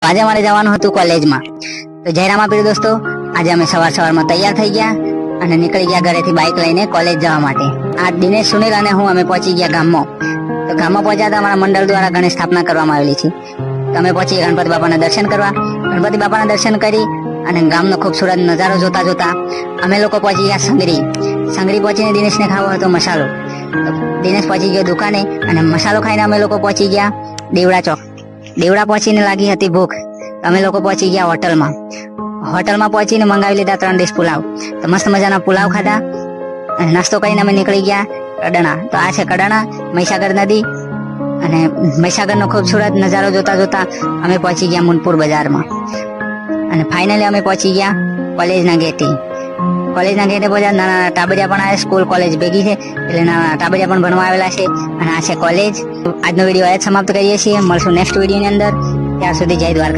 આજે મારે જવાનું હતું કોલેજમાં. તો જયરામ આપી દોસ્તો, આજે અમે સવારમાં તૈયાર થઈ ગયા અને નીકળી ગયા ઘરેથી બાઇક લઈને કોલેજ જવા માટે. આ દિનેશ, સુનિલ અને હું અમે પહોંચી ગયા ગામમાં. તો ગામમાં પહોંચ્યા હતા અમારા મંડળ દ્વારા ગણેશ સ્થાપના કરવામાં આવેલી છે. તો અમે પહોંચી ગણપતિ બાપાના દર્શન કરવા. ગણપતિ બાપાના દર્શન કરી અને ગામનો ખૂબસૂરત નજારો જોતા જોતા અમે લોકો પહોંચી ગયા સંગરી પહોંચીને દિનેશને ખાવો હતો મસાલો. તો દિનેશ પહોંચી ગયો દુકાને અને મસાલો ખાઈને અમે લોકો પહોંચી ગયા દેવડા ચોક. દેવડા પહોંચીને લાગી હતી ભૂખ. અમે લોકો પહોંચી ગયા હોટલમાં પહોંચીને મંગાવી લીધા 3 ડીશ પુલાવ. તો મસ્ત મજાના પુલાવ ખાધા અને નાસ્તો કરીને અમે નીકળી ગયા કડાણા. તો આ છે કડાણા, મહીસાગર નદી અને મહીસાગરનો ખૂબસૂરત નજારો જોતા જોતા અમે પહોંચી ગયા મુનપુર બજારમાં અને ફાઇનલી અમે પહોંચી ગયા કોલેજના ગેટે પહોંચ્યા. નાના ટાબરિયા પણ આવે, સ્કૂલ કોલેજ ભેગી છે એટલે નાના ટાબરિયા પણ ભણવા આવેલા છે અને આ છે કોલેજ. આજનો વિડીયો સમાપ્ત કરીએ છીએ. મળશું નેક્સ્ટ વિડીયોની અંદર. ત્યાં સુધી જય દ્વારકા.